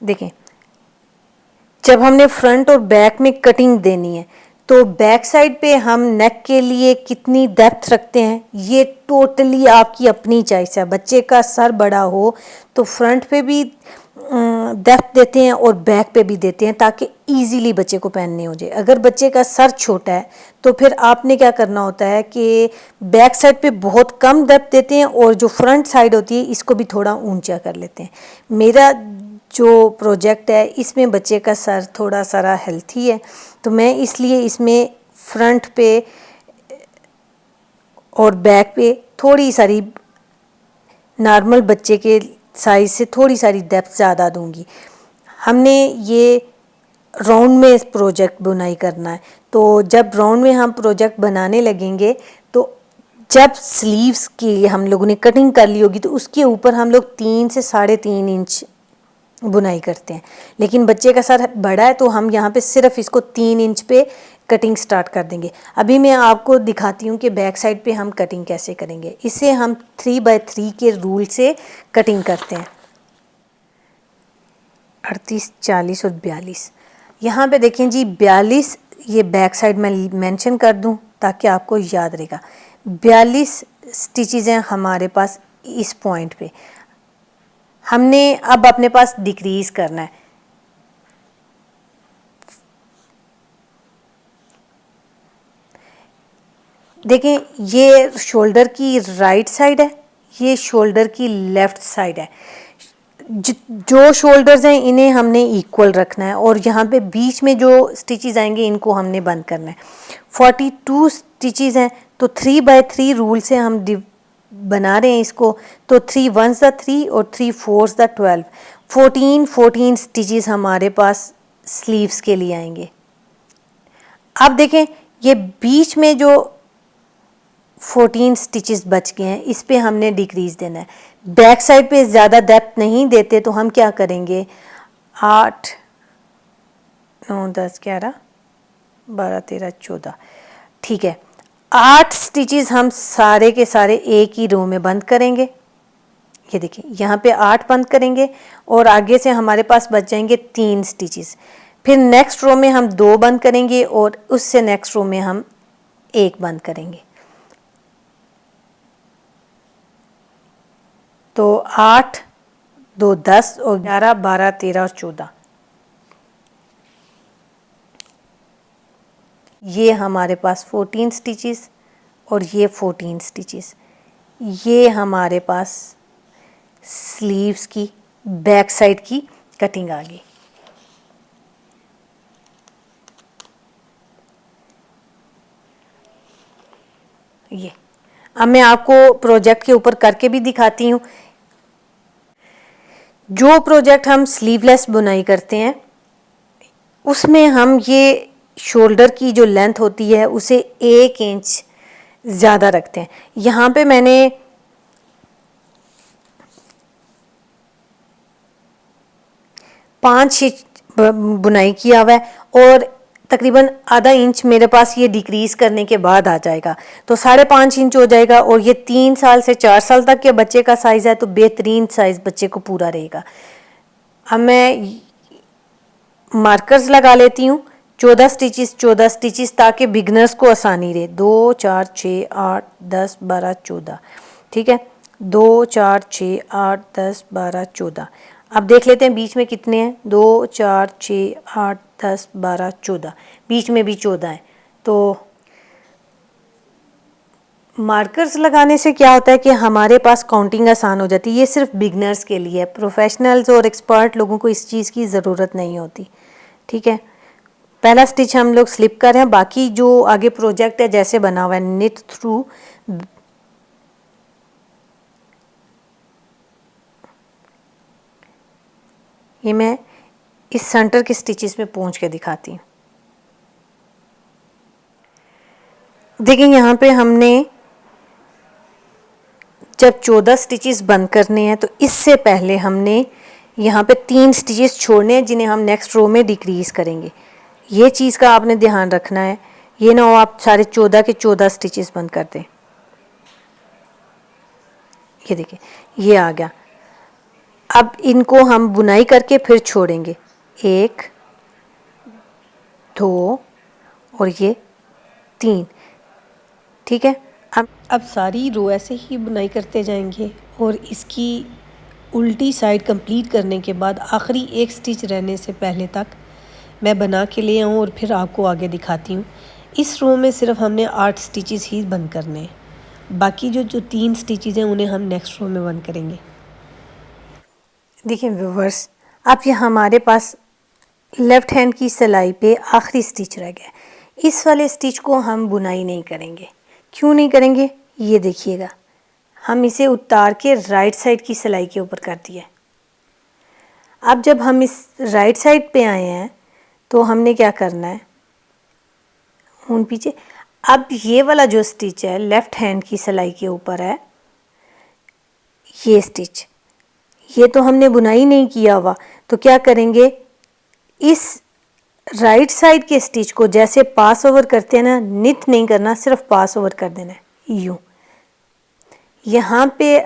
देखें, जब हमने फ्रंट और बैक में कटिंग देनी है तो बैक साइड पे हम नेक के लिए कितनी डेप्थ रखते हैं ये टोटली आपकी अपनी चॉइस है। बच्चे का सर बड़ा हो तो फ्रंट पे भी डेप्थ देते हैं और बैक पे भी देते हैं ताकि इजीली बच्चे को पहनने हो जाए। अगर बच्चे का सर छोटा है तो फिर आपने क्या करना होता है कि बैक साइड पे बहुत कम डेप्थ देते हैं और जो फ्रंट साइड होती है इसको भी थोड़ा ऊंचा कर लेते हैं। मेरा जो प्रोजेक्ट है इसमें बच्चे का सर थोड़ा सारा हेल्थी है तो मैं इसलिए इसमें फ्रंट पे और बैक पे थोड़ी सारी नॉर्मल बच्चे के साइज से थोड़ी सारी डेप्थ ज़्यादा दूंगी। हमने ये राउंड में इस प्रोजेक्ट बुनाई करना है तो जब राउंड में हम प्रोजेक्ट बनाने लगेंगे तो जब स्लीव्स की हम लोगों ने कटिंग कर ली होगी तो उसके ऊपर हम लोग 3 से 3.5 इंच बुनाई करते हैं। लेकिन बच्चे का सर बड़ा है तो हम यहाँ पे सिर्फ इसको 3 इंच पे कटिंग स्टार्ट कर देंगे। अभी मैं आपको दिखाती हूँ कि बैक साइड पे हम कटिंग कैसे करेंगे। इसे हम 3x3 के रूल से कटिंग करते हैं। 38, 40 और 42। यहाँ पे देखें जी 42 ये बैक साइड में मेंशन कर दूँ ताकि आपको याद रहेगा। 42 स्टिचेस हैं हमारे पास इस पॉइंट पे। हमने अब अपने पास डिक्रीज करना है। देखें ये शोल्डर की राइट साइड है, ये शोल्डर की लेफ्ट साइड है। जो शोल्डर्स हैं इन्हें हमने इक्वल रखना है और यहाँ पे बीच में जो स्टिचेस आएंगे इनको हमने बंद करना है। 42 स्टिचेस हैं तो 3x3 रूल से हम बना रहे हैं इसको। तो 3 1s 3 और 3 4s 12, 14 स्टिचेस हमारे पास स्लीव्स के लिए आएंगे। अब देखें ये बीच में जो 14 स्टिचेस बच गए हैं इस पे हमने डिक्रीज देना है। बैक साइड पे ज़्यादा डेप्थ नहीं देते तो हम क्या करेंगे 8 9 10 11 12 13 14 ठीक है 8 स्टिचेस हम सारे के सारे एक ही रो में बंद करेंगे। ये देखिए यहाँ पे 8 बंद करेंगे और आगे से हमारे पास बच जाएंगे 3 स्टिचेस। फिर नेक्स्ट रो में हम 2 बंद करेंगे और उससे नेक्स्ट रो में हम 1 बंद करेंगे। तो 8 2 10 और 11 12 13 और 14 ये हमारे पास 14 स्टिचेस और ये 14 स्टिचेस। ये हमारे पास स्लीव्स की बैक साइड की कटिंग आ गई। ये अब मैं आपको प्रोजेक्ट के ऊपर करके भी दिखाती हूँ। जो प्रोजेक्ट हम स्लीवलेस बुनाई करते हैं उसमें हम ये शोल्डर की जो लेंथ होती है उसे 1 इंच ज़्यादा रखते हैं। यहाँ पे मैंने 5 इंच बुनाई किया हुआ है और तकरीबन आधा इंच मेरे पास ये डिक्रीज करने के बाद आ जाएगा तो 5.5 इंच हो जाएगा। और ये 3 साल से 4 साल तक के बच्चे का साइज़ है तो बेहतरीन साइज़ बच्चे को पूरा रहेगा। अब मैं मार्कर्स लगा लेती हूँ 14 स्टिचेस ताकि बिगनर्स को आसानी रहे। 2 4 6 8 10 12 14 ठीक है 2 4 6 8 10 12 14। अब देख लेते हैं बीच में कितने हैं 2 4 6 8 10 12 14 बीच में भी 14 है। तो मार्कर्स लगाने से क्या होता है कि हमारे पास काउंटिंग आसान हो जाती है। ये सिर्फ बिगनर्स के लिए है, प्रोफेशनल्स और एक्सपर्ट लोगों को इस चीज़ की ज़रूरत नहीं होती। ठीक है पहला स्टिच हम लोग स्लिप कर रहे हैं। बाकी जो आगे प्रोजेक्ट है जैसे बना हुआ है निट थ्रू, ये मैं इस सेंटर के स्टिचेस में पहुंच के दिखाती हूँ। देखिए यहाँ पे हमने जब 14 स्टिचेस बंद करने हैं तो इससे पहले हमने यहाँ पे 3 स्टिचेस छोड़ने हैं जिन्हें हम नेक्स्ट रो में डिक्रीज करेंगे। ये चीज़ का आपने ध्यान रखना है, ये ना हो आप सारे 14 के 14 स्टिचेस बंद कर दें। ये देखिए ये आ गया अब इनको हम बुनाई करके फिर छोड़ेंगे, 1 2 और ये 3, ठीक है। अब सारी रो ऐसे ही बुनाई करते जाएंगे और इसकी उल्टी साइड कंप्लीट करने के बाद आखिरी एक स्टिच रहने से पहले तक मैं बना के ले आऊँ और फिर आपको आगे दिखाती हूँ। इस रो में सिर्फ हमने 8 स्टिचेस ही बंद करने हैं, बाकी जो 3 स्टिचेस हैं उन्हें हम नेक्स्ट रो में बंद करेंगे। देखिए व्यूवर्स, अब ये हमारे पास लेफ़्ट हैंड की सिलाई पे आखिरी स्टिच रह गया। इस वाले स्टिच को हम बुनाई नहीं करेंगे। क्यों नहीं करेंगे, ये देखिएगा, हम इसे उतार के राइट साइड की सिलाई के ऊपर कर दिया। अब जब हम इस राइट साइड पे आए हैं तो हमने क्या करना है, उन पीछे, अब ये वाला जो स्टिच है लेफ़्ट हैंड की सिलाई के ऊपर है, ये स्टिच, ये तो हमने बुनाई नहीं किया हुआ, तो क्या करेंगे, इस राइट साइड के स्टिच को जैसे पास ओवर करते हैं ना, निट नहीं करना, सिर्फ पास ओवर कर देना है यूं। यहाँ पे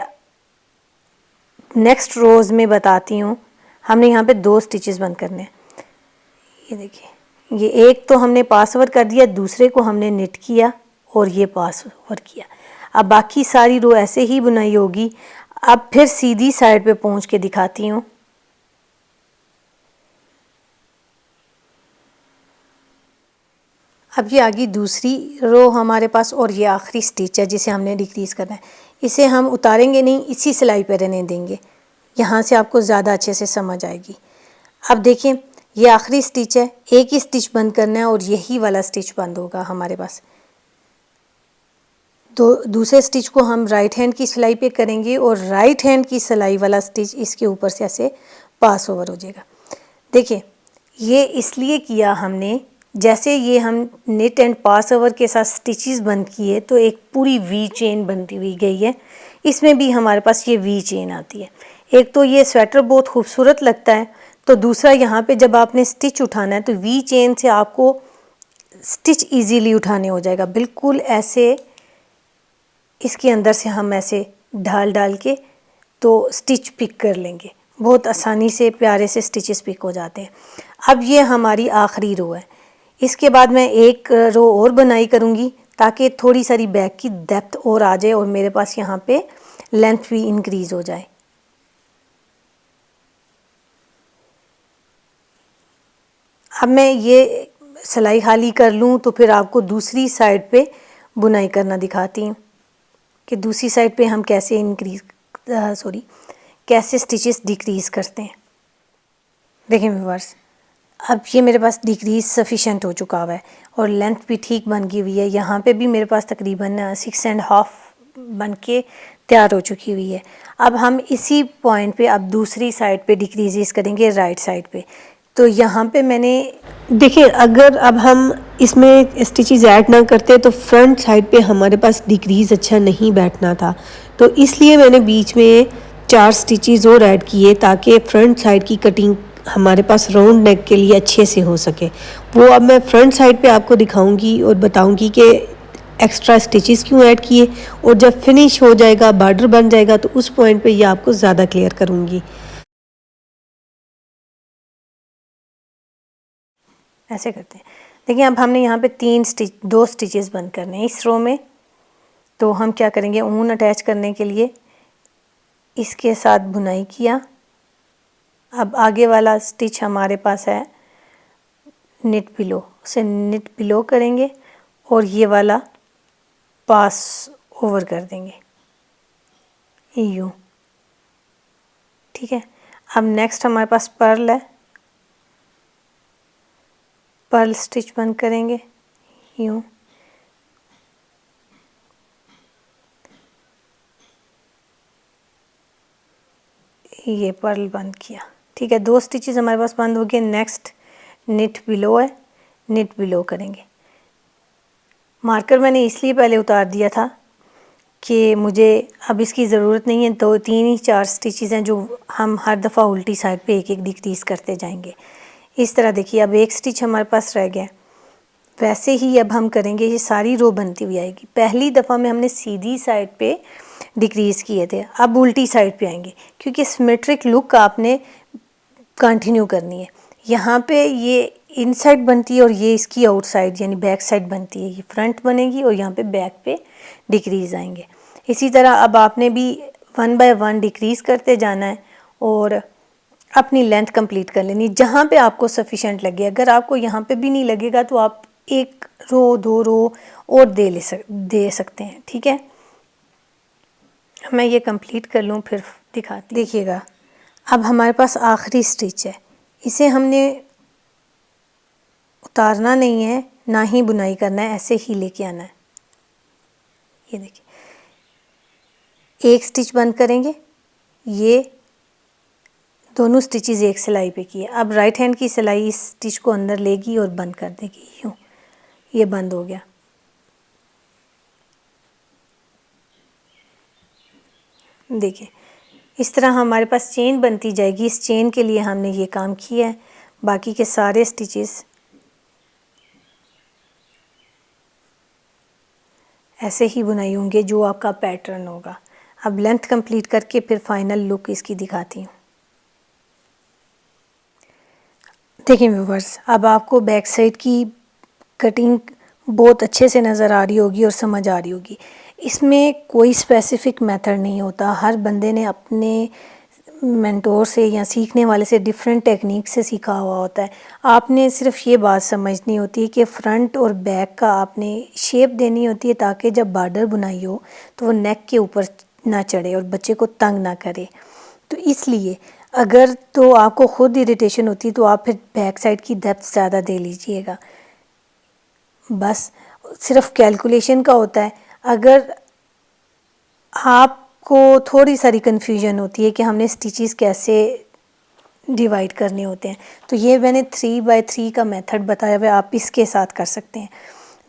नेक्स्ट रोज में बताती हूँ, हमने यहाँ पे 2 स्टिचेस बंद करने हैं। ये देखिए, ये एक तो हमने पास ओवर कर दिया, दूसरे को हमने निट किया और ये पास ओवर किया। अब बाकी सारी रो ऐसे ही बुनाई होगी। अब फिर सीधी साइड पे पहुँच के दिखाती हूँ। अब ये आगे दूसरी रो हमारे पास और ये आखिरी स्टिच है जिसे हमने डिक्रीज़ करना है। इसे हम उतारेंगे नहीं, इसी सिलाई पे रहने देंगे, यहाँ से आपको ज़्यादा अच्छे से समझ आएगी। अब देखिए, ये आखिरी स्टिच है, एक ही स्टिच बंद करना है और यही वाला स्टिच बंद होगा हमारे पास। तो दूसरे स्टिच को हम राइट हैंड की सिलाई पे करेंगे और राइट हैंड की सिलाई वाला स्टिच इसके ऊपर से ऐसे पास ओवर हो जाएगा। देखिए, ये इसलिए किया हमने, जैसे ये हम निट एंड पास ओवर के साथ स्टिचेस बंद किए तो एक पूरी वी चेन बनती हुई गई है। इसमें भी हमारे पास ये वी चेन आती है। एक तो ये स्वेटर बहुत खूबसूरत लगता है, तो दूसरा यहाँ पे जब आपने स्टिच उठाना है तो वी चेन से आपको स्टिच इजीली उठाने हो जाएगा। बिल्कुल ऐसे इसके अंदर से हम ऐसे ढाल ढाल के तो स्टिच पिक कर लेंगे, बहुत आसानी से प्यारे से स्टिचेस पिक हो जाते हैं। अब ये हमारी आखिरी रो है, इसके बाद मैं एक रो और बनाई करूँगी ताकि थोड़ी सारी बैक की डेप्थ और आ जाए और मेरे पास यहाँ पे लेंथ भी इंक्रीज़ हो जाए। अब मैं ये सिलाई खाली कर लूँ तो फिर आपको दूसरी साइड पे बुनाई करना दिखाती हूँ कि दूसरी साइड पे हम कैसे कैसे स्टिचेस डिक्रीज़ करते हैं। देखिए व्यूअर्स, अब ये मेरे पास डिक्रीज़ सफिशेंट हो चुका हुआ है और लेंथ भी ठीक बन गई हुई है। यहाँ पे भी मेरे पास तकरीबन 6.5 बन के तैयार हो चुकी हुई है। अब हम इसी पॉइंट पे अब दूसरी साइड पे डिक्रीज़ करेंगे राइट साइड पे। तो यहाँ पे मैंने देखिए, अगर अब हम इसमें स्टिचेस ऐड ना करते तो फ्रंट साइड पे हमारे पास डिक्रीज़ अच्छा नहीं बैठना था, तो इसलिए मैंने बीच में 4 स्टिचेस और ऐड किए ताकि फ्रंट साइड की कटिंग हमारे पास राउंड नेक के लिए अच्छे से हो सके। वो अब मैं फ्रंट साइड पे आपको दिखाऊंगी और बताऊंगी कि एक्स्ट्रा स्टिचेस क्यों ऐड किए, और जब फिनिश हो जाएगा, बॉर्डर बन जाएगा, तो उस पॉइंट पे ये आपको ज़्यादा क्लियर करूँगी। ऐसे करते हैं। देखिए, अब हमने यहाँ पे 2 स्टिचेस बंद करने हैं इस रो में। तो हम क्या करेंगे, ऊन अटैच करने के लिए इसके साथ बुनाई किया। अब आगे वाला स्टिच हमारे पास है निट बिलो, उसे निट बिलो करेंगे और ये वाला पास ओवर कर देंगे यूँ, ठीक है। अब नेक्स्ट हमारे पास पर्ल है, पर्ल स्टिच बंद करेंगे यूँ, ये पर्ल बंद किया, ठीक है। 2 स्टिचेस हमारे पास बंद हो गए। नेक्स्ट निट बिलो है, निट बिलो करेंगे। मार्कर मैंने इसलिए पहले उतार दिया था कि मुझे अब इसकी ज़रूरत नहीं है। 2 3 ही 4 स्टिचेस हैं जो हम हर दफ़ा उल्टी साइड पे एक एक डिक्रीज़ करते जाएंगे। इस तरह देखिए, अब एक स्टिच हमारे पास रह गया। वैसे ही अब हम करेंगे, ये सारी रो बनती हुई आएगी। पहली दफ़ा में हमने सीधी साइड पे डिक्रीज़ किए थे। अब उल्टी साइड पे आएंगे क्योंकि सिमेट्रिक लुक आपने कंटिन्यू करनी है। यहाँ पे ये इनसाइड बनती है और ये इसकी आउटसाइड यानी बैक साइड बनती है। ये फ्रंट बनेगी और यहाँ पे बैक पे डिक्रीज़ आएंगे। इसी तरह अब आपने भी 1 बाय 1 डिक्रीज़ करते जाना है और अपनी लेंथ कंप्लीट कर लेनी जहाँ पे आपको सफिशेंट लगे। अगर आपको यहाँ पे भी नहीं लगेगा तो आप 1 रो 2 रो और दे सकते हैं, ठीक है। मैं ये कंप्लीट कर लूँ फिर दिखाती। देखिएगा अब हमारे पास आखिरी स्टिच है, इसे हमने उतारना नहीं है ना ही बुनाई करना है, ऐसे ही लेके आना है। ये देखिए, एक स्टिच बंद करेंगे, ये दोनों स्टिचेस एक सिलाई पे की है। अब राइट हैंड की सिलाई इस स्टिच को अंदर लेगी और बंद कर देगी, यूँ ये बंद हो गया। देखिए इस तरह हमारे पास चेन बनती जाएगी। इस चेन के लिए हमने ये काम किया है। बाकी के सारे स्टिचेस ऐसे ही बुनाई होंगे जो आपका पैटर्न होगा। अब लेंथ कंप्लीट करके फिर फाइनल लुक इसकी दिखाती हूँ। देखिए व्यूवर्स, अब आपको बैक साइड की कटिंग बहुत अच्छे से नज़र आ रही होगी और समझ आ रही होगी। इसमें कोई स्पेसिफिक मेथड नहीं होता। हर बंदे ने अपने मेंटोर से या सीखने वाले से डिफरेंट टेक्निक से सीखा हुआ होता है। आपने सिर्फ ये बात समझनी होती है कि फ्रंट और बैक का आपने शेप देनी होती है ताकि जब बॉर्डर बुनाई हो तो वो नेक के ऊपर ना चढ़े और बच्चे को तंग ना करे। तो इसलिए अगर तो आपको खुद इरिटेशन होती है तो आप फिर बैक साइड की डेप्थ ज़्यादा दे लीजिएगा। बस सिर्फ कैलकुलेशन का होता है। अगर आपको थोड़ी सारी कन्फ्यूजन होती है कि हमने स्टिचेस कैसे डिवाइड करने होते हैं तो ये मैंने 3 बाय 3 का मेथड बताया हुआ है, आप इसके साथ कर सकते हैं।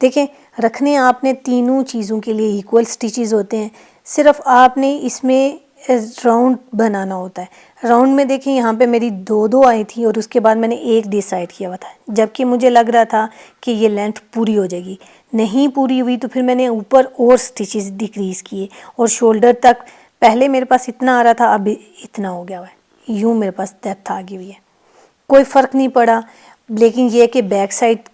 देखें, रखने आपने तीनों चीज़ों के लिए इक्वल स्टिचेस होते हैं, सिर्फ आपने इसमें राउंड बनाना होता है। राउंड में देखें यहाँ पे मेरी 2 आई थी और उसके बाद मैंने एक डिसाइड किया हुआ था, जबकि मुझे लग रहा था कि ये लेंथ पूरी हो जाएगी। नहीं पूरी हुई तो फिर मैंने ऊपर और स्टिचेस डिक्रीज़ किए और शोल्डर तक पहले मेरे पास इतना आ रहा था, अब इतना हो गया हुआ है। यूँ मेरे पास डेप्थ आ गई हुई है, कोई फ़र्क नहीं पड़ा। लेकिन ये कि बैक साइड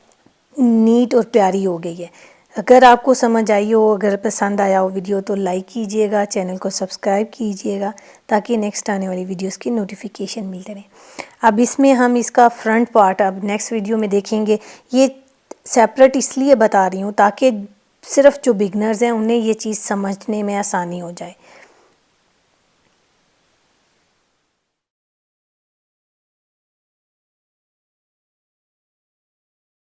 नीट और प्यारी हो गई है। अगर आपको समझ आई हो, अगर पसंद आया हो वीडियो तो लाइक कीजिएगा, चैनल को सब्सक्राइब कीजिएगा ताकि नेक्स्ट आने वाली वीडियोस की नोटिफिकेशन मिलते रहे। अब इसमें हम इसका फ्रंट पार्ट अब नेक्स्ट वीडियो में देखेंगे। ये सेपरेट इसलिए बता रही हूँ ताकि सिर्फ जो बिगनर्स हैं उन्हें ये चीज़ समझने में आसानी हो जाए।